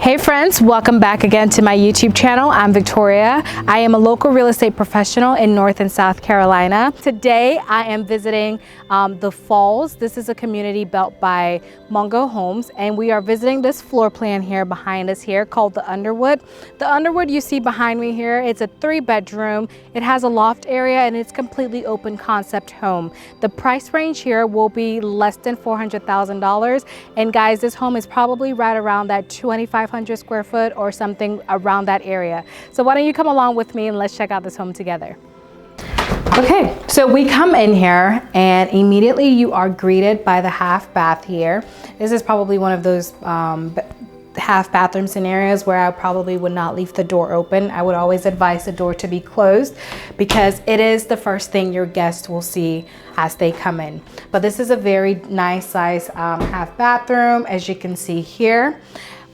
Hey friends, welcome back again to my YouTube channel. I'm Victoria. I am a local real estate professional in North and South Carolina. Today I am visiting the Falls. This is a community built by Mungo homes, and we are visiting this floor plan here behind us here called the Underwood. The Underwood you see behind me here, it's a 3-bedroom. It has a loft area and it's completely open concept home. The price range here will be less than $400,000, and guys, this home is probably right around that 2,500 square foot or something around that area. So why don't you come along with me and let's check out this home together. Okay, so we come in here and immediately you are greeted by the half bath here. This is probably one of those half bathroom scenarios where I probably would not leave the door open. I would always advise the door to be closed because it is the first thing your guests will see as they come in. But this is a very nice size half bathroom, as you can see here.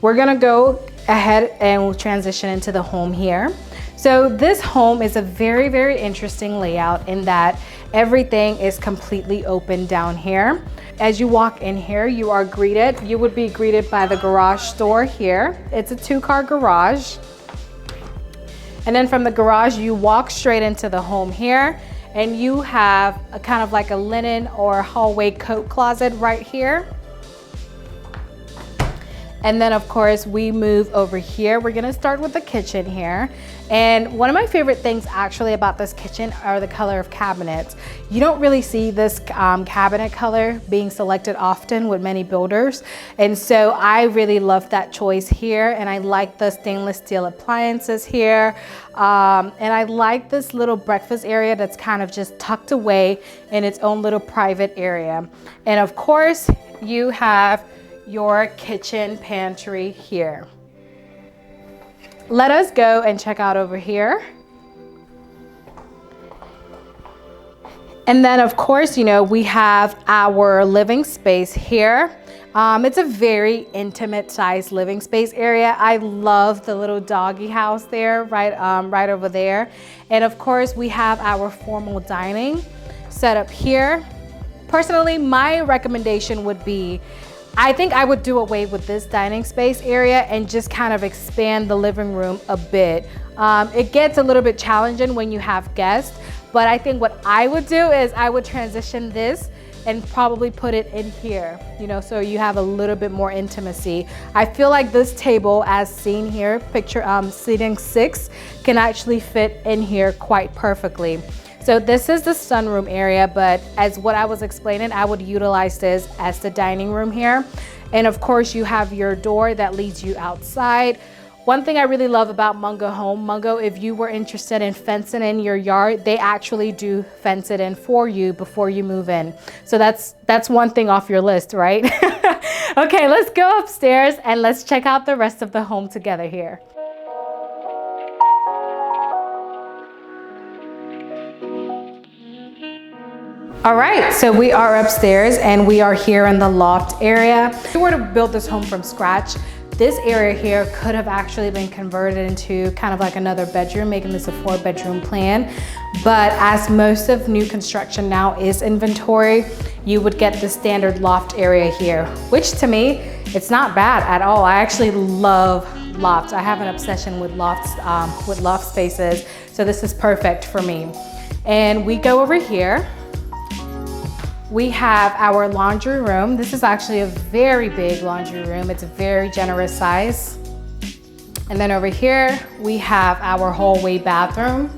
We're gonna go ahead and we'll transition into the home here. So this home is a very, very interesting layout in that everything is completely open down here. As you walk in here, you would be greeted by the garage door here. It's a 2-car garage. And then from the garage, you walk straight into the home here, and you have a kind of like a linen or hallway coat closet right here. And then of course we move over here. We're gonna start with the kitchen here. And one of my favorite things actually about this kitchen are the color of cabinets. You don't really see this cabinet color being selected often with many builders. And so I really love that choice here. And I like the stainless steel appliances here. And I like this little breakfast area that's kind of just tucked away in its own little private area. And of course you have your kitchen pantry here. Let us go and check out over here. And then of course, you know, we have our living space here. It's a very intimate sized living space area. I love the little doggy house there, right over there. And of course we have our formal dining set up here. Personally, my recommendation would be, I think I would do away with this dining space area and just kind of expand the living room a bit. It gets a little bit challenging when you have guests, but I think what I would do is I would transition this and probably put it in here, you know, so you have a little bit more intimacy. I feel like this table, as seen here, picture seating 6, can actually fit in here quite perfectly. So this is the sunroom area, but as what I was explaining, I would utilize this as the dining room here. And of course you have your door that leads you outside. One thing I really love about Mungo Home, Mungo, if you were interested in fencing in your yard, they actually do fence it in for you before you move in. So that's one thing off your list, right? Okay, let's go upstairs and let's check out the rest of the home together here. All right, so we are upstairs and we are here in the loft area. If we were to build this home from scratch, this area here could have actually been converted into kind of like another bedroom, making this a 4-bedroom plan. But as most of new construction now is inventory, you would get the standard loft area here, which to me, it's not bad at all. I actually love lofts. I have an obsession with lofts, with loft spaces. So this is perfect for me. And we go over here. We have our laundry room. This is actually a very big laundry room. It's a very generous size. And then over here, we have our hallway bathroom.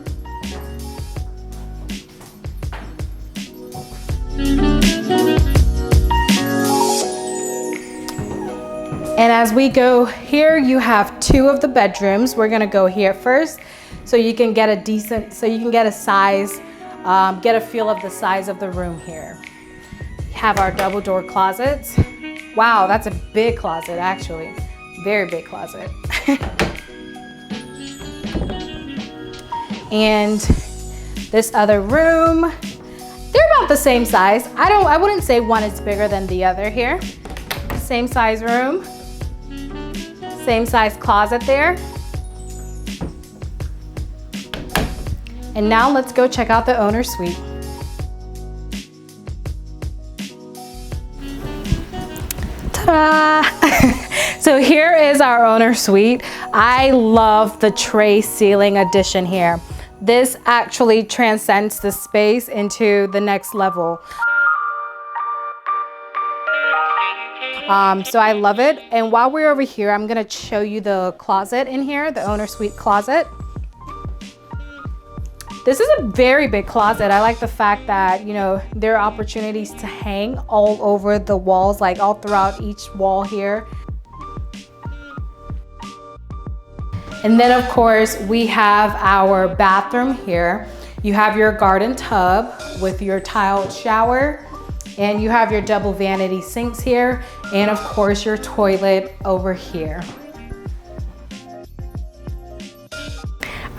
And as we go here, you have 2 of the bedrooms. We're gonna go here first so you can get a size, get a feel of the size of the room here. Have our double door closets. Wow, that's a big closet actually. Very big closet. And this other room, they're about the same size. I wouldn't say one is bigger than the other here. Same size room. Same size closet there. And now let's go check out the owner's suite. Ta-da! So here is our owner suite. I love the tray ceiling addition here. This actually transcends the space into the next level. So I love it. And while we're over here, I'm gonna show you the closet in here, the owner suite closet. This is a very big closet. I like the fact that, you know, there are opportunities to hang all over the walls, like all throughout each wall here. And then of course, we have our bathroom here. You have your garden tub with your tiled shower, and you have your double vanity sinks here, and of course your toilet over here.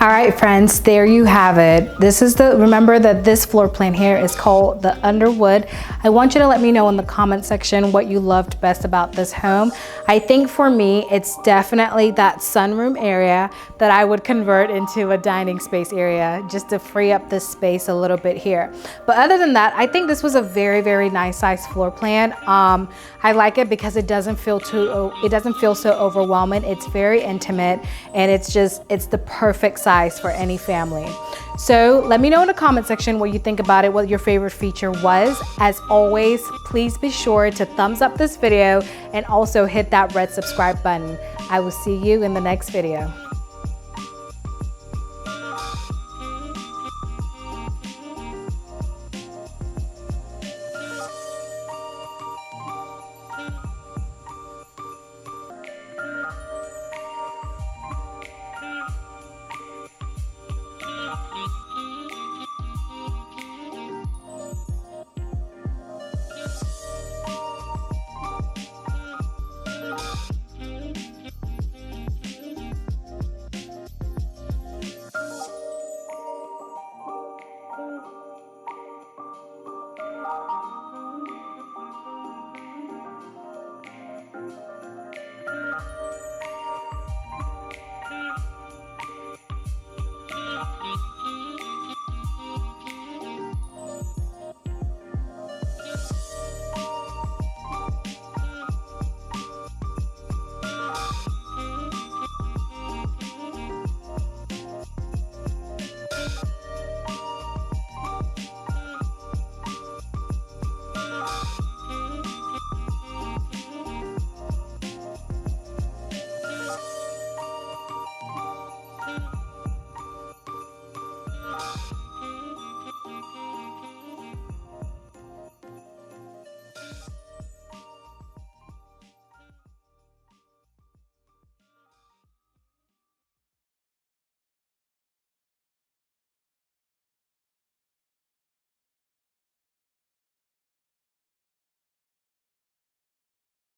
All right, friends, there you have it. This is remember that this floor plan here is called the Underwood. I want you to let me know in the comment section what you loved best about this home. I think for me, it's definitely that sunroom area that I would convert into a dining space area just to free up this space a little bit here. But other than that, I think this was a very, very nice size floor plan. I like it because it doesn't feel so overwhelming. It's very intimate, and it's the perfect size for any family. So let me know in the comment section what you think about it, what your favorite feature was. As always, please be sure to thumbs up this video and also hit that red subscribe button. I will see you in the next video.